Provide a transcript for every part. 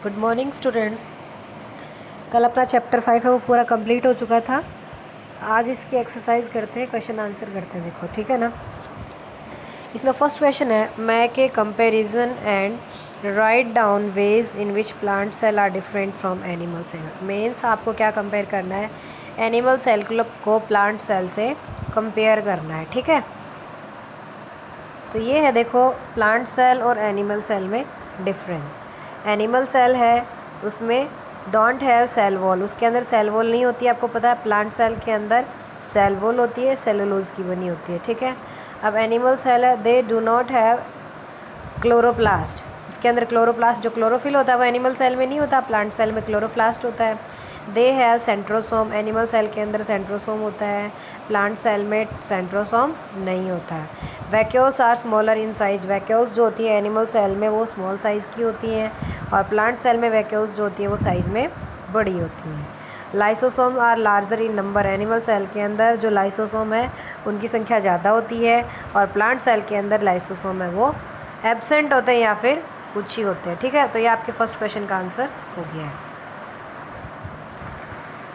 Good morning students. कल अपना chapter 5 है वो पूरा कंप्लीट हो चुका था। आज इसकी एक्सरसाइज करते हैं, क्वेश्चन आंसर करते हैं। देखो ठीक है ना। इसमें फर्स्ट क्वेश्चन है make a comparison and write down ways in which plant cell are different from animal cell. Means आपको क्या कंपेयर करना है, एनिमल सेल को प्लांट सेल से कंपेयर करना है। ठीक है, तो ये है देखो प्लांट सेल और एनिमल सेल में डिफरेंस। एनिमल सेल है उसमें डोंट हैव सेल वॉल, उसके अंदर सेल वॉल नहीं होती है, आपको पता है। प्लांट सेल के अंदर सेल वॉल होती है, सेलुलोज की बनी होती है। ठीक है, अब एनिमल सेल है they do not have chloroplast, उसके अंदर क्लोरोप्लास्ट जो क्लोरोफिल होता है वो एनिमल सेल में नहीं होता, प्लांट सेल में क्लोरोप्लास्ट होता है। They have centrosome, animal cell के अंदर सेंट्रोसोम होता है, प्लांट सेल में सेंट्रोसोम नहीं होता है। Vacuoles are smaller in size, vacuoles जो होती है एनिमल सेल में वो स्मॉल साइज़ की होती हैं और प्लांट सेल में वैक्यूल्स जो होती है वो साइज़ में बड़ी होती हैं। Lysosome are larger in number, animal cell के अंदर जो लाइसोसोम है उनकी संख्या ज़्यादा होती है और प्लांट सेल के अंदर लाइसोसोम है वो एब्सेंट होते हैं या फिर कुछ ही होते हैं। ठीक है, तो ये आपके फर्स्ट क्वेश्चन का आंसर हो गया है।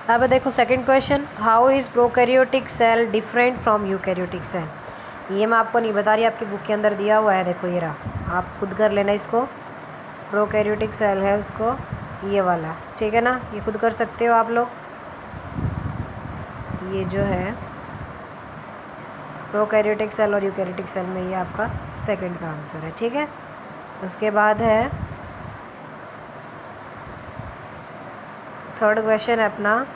अब देखो second question, how is prokaryotic cell different from eukaryotic cell. ये मैं आपको नहीं बता रही, आपकी बुक के अंदर दिया हुआ है। देखो ये रहा, आप खुद कर लेना इसको। प्रोकैरियोटिक सेल है उसको ये वाला, ठीक है ना, ये खुद कर सकते हो आप लोग। ये जो है प्रोकैरियोटिक सेल और यूकैरियोटिक सेल में ये आपका सेकंड का आंसर है। ठीक है, उसके बाद है थर्ड क्वेश्चन है अपना,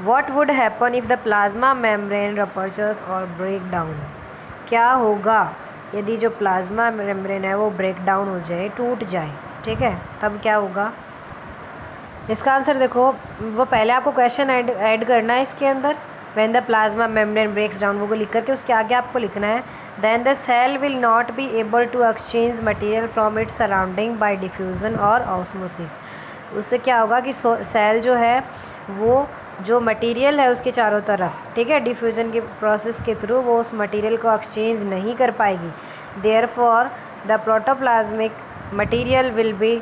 what would happen if the plasma membrane ruptures और ब्रेक डाउन। क्या होगा यदि जो प्लाज्मा मेम्ब्रेन है वो ब्रेक डाउन हो जाए, टूट जाए। ठीक है, तब क्या होगा। इसका आंसर देखो, वो पहले आपको क्वेश्चन ऐड करना है इसके अंदर। When the plasma membrane breaks down वो लिख करके उसके आगे आपको लिखना है then the cell will not be able to exchange material from its surrounding by diffusion और ऑस्मोसिस। उससे क्या होगा कि सेल जो है वो जो मटेरियल है उसके चारों तरफ, ठीक है, डिफ्यूज़न के प्रोसेस के थ्रू वो उस मटेरियल को एक्सचेंज नहीं कर पाएगी। Therefore the protoplasmic material will be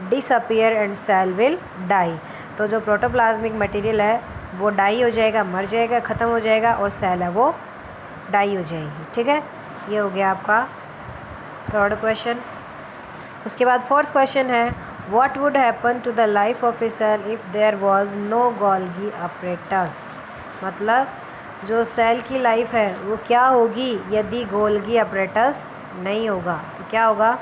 disappear and cell will die. तो जो प्रोटोप्लाज्मिक मटेरियल है वो डाई हो जाएगा, मर जाएगा, ख़त्म हो जाएगा और सेल है वो डाई हो जाएगी। ठीक है, ये हो गया आपका थर्ड क्वेश्चन। उसके बाद फोर्थ क्वेश्चन है what would happen to the life of a cell if there was no Golgi apparatus. मतलब जो सेल की लाइफ है वो क्या होगी यदि गोल्गी अपरेटस नहीं होगा। तो क्या होगा,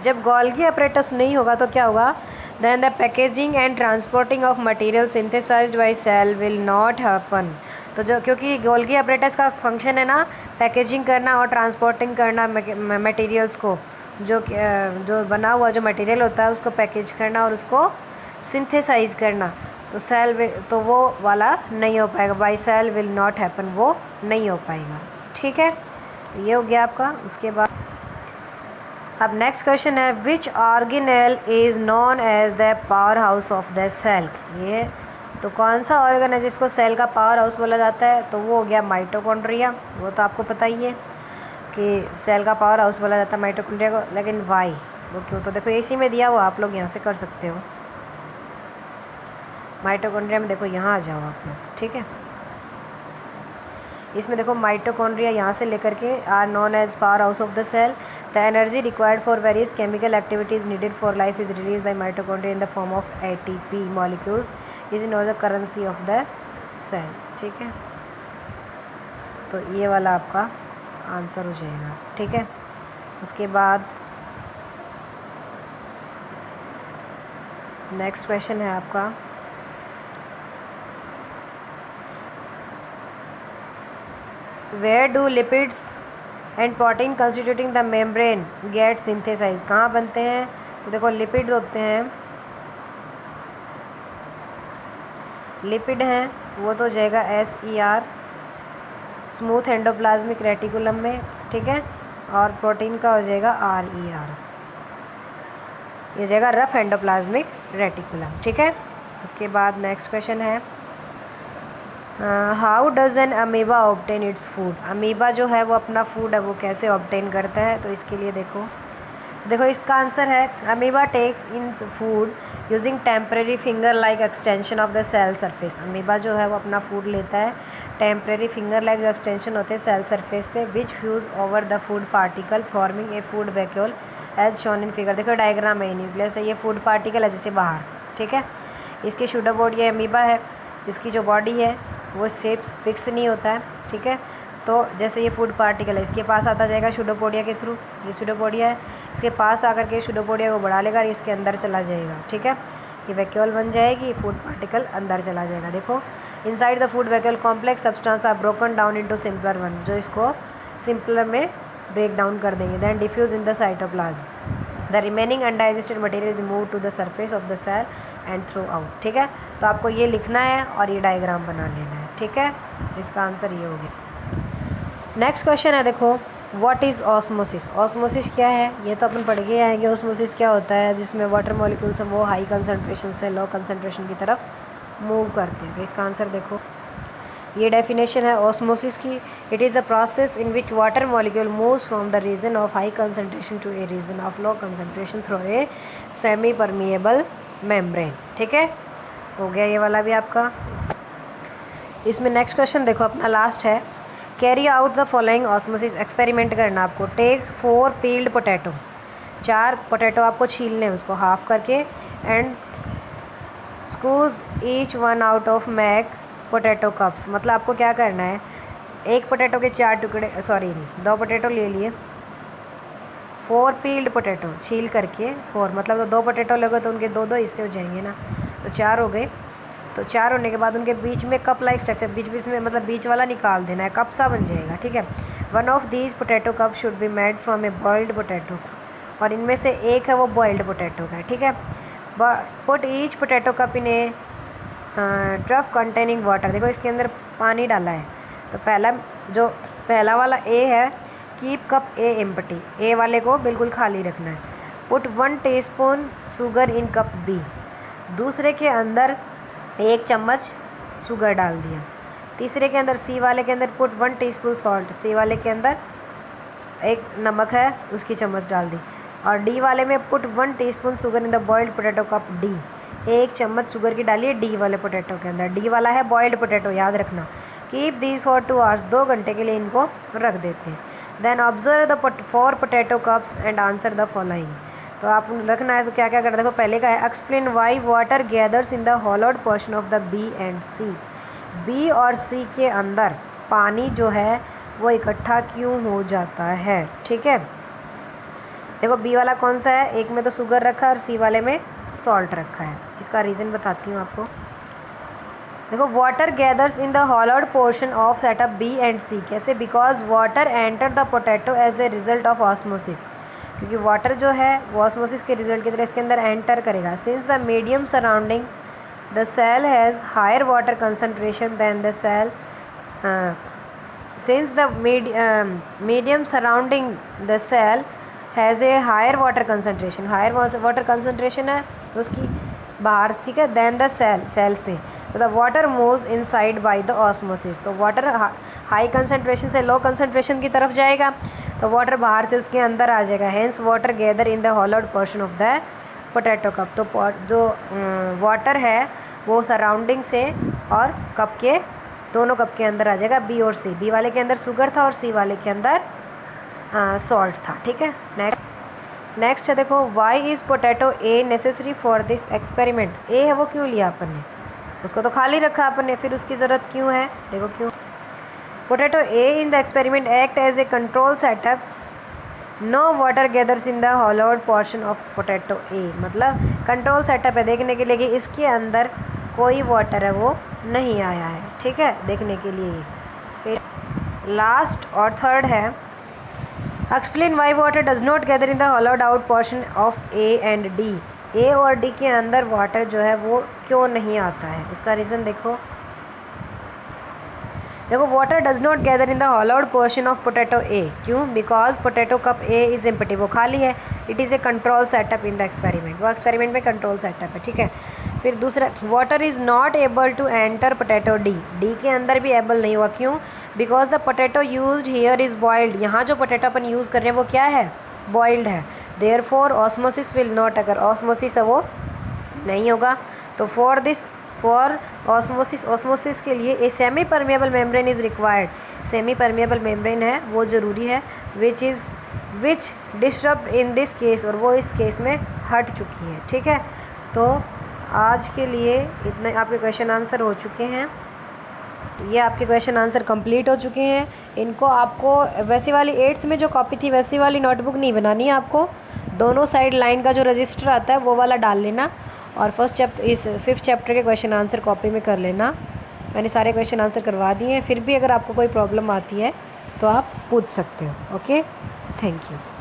जब गोल्गी अपरेटस नहीं होगा तो क्या होगा, then the packaging and transporting of material synthesized by cell will not happen. तो जो क्योंकि गोल्गी अपरेटस का फंक्शन है ना पैकेजिंग करना और ट्रांसपोर्टिंग करना मटेरियल्स को, जो बना हुआ जो मटेरियल होता है उसको पैकेज करना और उसको सिंथेसाइज करना, तो तो वो वाला नहीं हो पाएगा। By cell will not happen, वो नहीं हो पाएगा। ठीक है, तो ये हो गया आपका। उसके बाद अब नेक्स्ट क्वेश्चन है which organelle is known as the power house of the cell. ये तो कौन सा ऑर्गन है जिसको सेल का पावर हाउस बोला जाता है, तो वो हो गया माइटोकॉन्ड्रिया। वो तो आपको पता ही है कि सेल का पावर हाउस बोला जाता है माइटोकॉन्ड्रिया को, लेकिन वाई वो क्यों, तो देखो इसी में दिया हुआ, आप लोग यहाँ से कर सकते हो। माइटोकॉन्ड्रिया में देखो यहाँ आ जाओ आप लोग। ठीक है, इसमें देखो माइटोकॉन्ड्रिया यहाँ से लेकर के are known as power house of the cell. The energy required for various chemical activities needed for life is release by mitochondria in the form of ATP molecules is in the currency of the cell. ठीक है, तो ये वाला आपका answer हो जाएगा। ठीक है, उसके बाद नेक्स्ट क्वेश्चन है आपका where do lipids and protein constituting the membrane get synthesize. कहाँ बनते हैं, तो देखो लिपिड होते हैं, लिपिड हैं वो तो हो जाएगा SER स्मूथ एंडोप्लाज्मिक रेटिकुलम में। ठीक है, और प्रोटीन का हो जाएगा RER, ये हो जाएगा रफ एंडोप्लाज्मिक रेटिकुलम। ठीक है, उसके बाद नेक्स्ट क्वेश्चन है how does an amoeba obtain its food. Amoeba जो है वो अपना फूड है वो कैसे ऑब्टेन करता है, तो इसके लिए देखो देखो इसका आंसर है amoeba takes in food using temporary finger like extension of the cell surface. Amoeba जो है वो अपना फूड लेता है टेम्परेरी फिंगर लाइक जो एक्सटेंशन होते हैं सेल सरफेस पे, which fuse over the food particle forming a food vacuole as shown in figure. देखो डायग्राम है, न्यूक्लियस है, ये फूड पार्टिकल है जैसे बाहर, ठीक है। इसकी शूडोबोर्ड ये अमीबा है, इसकी जो बॉडी है वो शेप फिक्स नहीं होता है, ठीक है। तो जैसे ये फूड पार्टिकल है, इसके पास आता जाएगा शूडोपोडिया के थ्रू, ये शूडोपोडिया है, इसके पास आकर के शूडोपोडिया को बढ़ा लेगा और इसके अंदर चला जाएगा, ठीक है। ये वैक्यूल बन जाएगी, फूड पार्टिकल अंदर चला जाएगा। देखो inside the food vacuole complex substance are broken down into simpler one, जो इसको सिंपलर में ब्रेक डाउन कर देंगे, then diffuse in the cytoplasm. The remaining undigested material is move to the surface of the cell and through out, ठीक है। तो आपको ये लिखना है और ये डायग्राम बना लेना है, ठीक है। इसका आंसर ये हो गया। नेक्स्ट क्वेश्चन है, देखो व्हाट इज़ ऑस्मोसिस। ऑस्मोसिस क्या है, ये तो अपन पढ़ के आएंगे। ऑस्मोसिस क्या होता है, जिसमें वाटर मॉलिक्यूल्स हैं वो हाई कंसनट्रेशन से लो कंसनट्रेशन की तरफ मूव करते हैं। तो इसका आंसर देखो, ये डेफिनेशन है ऑस्मोसिस की। It is the process in which water molecule moves from the region of high concentration to a region of low concentration through a semi permeable membrane, ठीक है। हो गया ये वाला भी आपका। इसमें नेक्स्ट क्वेश्चन देखो अपना लास्ट है, carry out the following osmosis experiment करना आपको। टेक 4 पील्ड पोटैटो, 4 पोटैटो आपको छीलने हैं उसको हाफ करके, and squeeze each one out of mac potato cups. मतलब आपको क्या करना है, एक पोटैटो के 4 टुकड़े, 2 पोटैटो ले लिए, 4 पील्ड पोटैटो छील करके 4, मतलब तो 2 पोटैटो लगे तो उनके 2-2 हिस्से हो जाएंगे ना, तो 4 हो गए। तो 4 होने के बाद उनके बीच में कप लाइक स्ट्रक्चर, बीच में मतलब बीच वाला निकाल देना है, कप सा बन जाएगा, ठीक है। One of these potato cup should be made from A boiled potato, और इनमें से एक है वो बॉइल्ड पोटैटो का, ठीक है। पुट ईच पोटैटो कप इन ए ट्रफ कंटेनिंग वाटर। देखो इसके अंदर पानी डाला है, तो पहला वाला ए है, keep cup A empty, A वाले को बिल्कुल खाली रखना है। Put 1 teaspoon sugar in cup B, दूसरे के अंदर 1 चम्मच शुगर डाल दिया। तीसरे के अंदर सी वाले के अंदर पुट 1 टीस्पून सॉल्ट, सी वाले के अंदर 1 नमक है उसकी चम्मच डाल दी। और डी वाले में put 1 teaspoon sugar in the boiled potato cup D, 1 चम्मच शुगर की डालिए डी वाले पोटैटो के अंदर, डी वाला है बॉइल्ड पोटैटो, याद रखना। कीप दीज फॉर 2 आवर्स, 2 घंटे के लिए इनको रख देते हैं। Then observe the 4 potato cups and answer the following. तो आप रखना है तो क्या क्या करना है, देखो पहले का है explain why water gathers in the hollowed portion of the B and C. B और सी के अंदर पानी जो है वो इकट्ठा क्यों हो जाता है, ठीक है। देखो बी वाला कौन सा है, एक में तो शुगर रखा है और सी वाले में सॉल्ट रखा है। इसका रीज़न बताती हूँ आपको। देखो water gathers in the hollowed portion of setup B and C, कैसे, because water enter the potato as a result of osmosis, क्योंकि वाटर जो है वो ऑस्मोसिस के रिजल्ट की तरह इसके अंदर एंटर करेगा। Since the medium surrounding the cell has higher water concentration than the cell, since the medium surrounding the cell has a higher water concentration, higher water concentration है उसकी बाहर, ठीक है, दैन द सेल से, तो the water moves inside by the osmosis. तो water high concentration से low concentration की तरफ जाएगा, तो वाटर बाहर से उसके अंदर आ जाएगा। Hence water gather in the hollowed portion of the potato cup. तो जो वाटर है वो सराउंडिंग से और कप के, दोनों कप के अंदर आ जाएगा, बी और सी। बी वाले के अंदर शुगर था और सी वाले के अंदर सॉल्ट था, ठीक है। नेक्स्ट है देखो, why is potato A necessary for this experiment. A है वो क्यों लिया अपन ने, उसको तो खाली रखा अपन ने, फिर उसकी ज़रूरत क्यों है, देखो क्यों। Potato A in the experiment act as a control setup, no water gathers in the hollowed portion of potato A, मतलब कंट्रोल सेटअप है देखने के लिए कि इसके अंदर कोई वाटर है वो नहीं आया है, ठीक है, देखने के लिए। फिर लास्ट और थर्ड है, explain why water does not gather in the hollowed out portion of A and D. A और डी के अंदर वाटर जो है वो क्यों नहीं आता है, उसका रीज़न देखो। Water does not gather in the hollowed portion of potato A, क्यों, because potato cup A is empty, वो खाली है। It is a control setup in the experiment, वो एक्सपेरिमेंट में कंट्रोल सेटअप है, ठीक है। फिर दूसरा, water is not able to enter potato D, D के अंदर भी एबल नहीं हुआ, क्यों, because the potato used here is boiled, यहाँ जो पोटैटो अपन यूज़ कर रहे हैं वो क्या है, बॉइल्ड है, देयरफॉर ऑस्मोसिस विल नॉट अगर, ऑस्मोसिस है वो नहीं होगा। तो फॉर ऑस्मोसिस के लिए a semi permeable membrane is required, semi permeable membrane है वो ज़रूरी है, विच डिस्टर्ब इन दिस केस, और वो इस केस में हट चुकी है। ठीक है, तो आज के लिए इतने आपके क्वेश्चन आंसर हो चुके हैं, ये आपके क्वेश्चन आंसर कंप्लीट हो चुके हैं। इनको आपको वैसी वाली 8th में जो कॉपी थी वैसी वाली नोटबुक नहीं बनानी है, आपको दोनों साइड लाइन का जो रजिस्टर आता है वो वाला डाल लेना, और इस 5th चैप्टर के क्वेश्चन आंसर कॉपी में कर लेना। मैंने सारे क्वेश्चन आंसर करवा दिए हैं, फिर भी अगर आपको कोई प्रॉब्लम आती है तो आप पूछ सकते हो। Okay, thank you.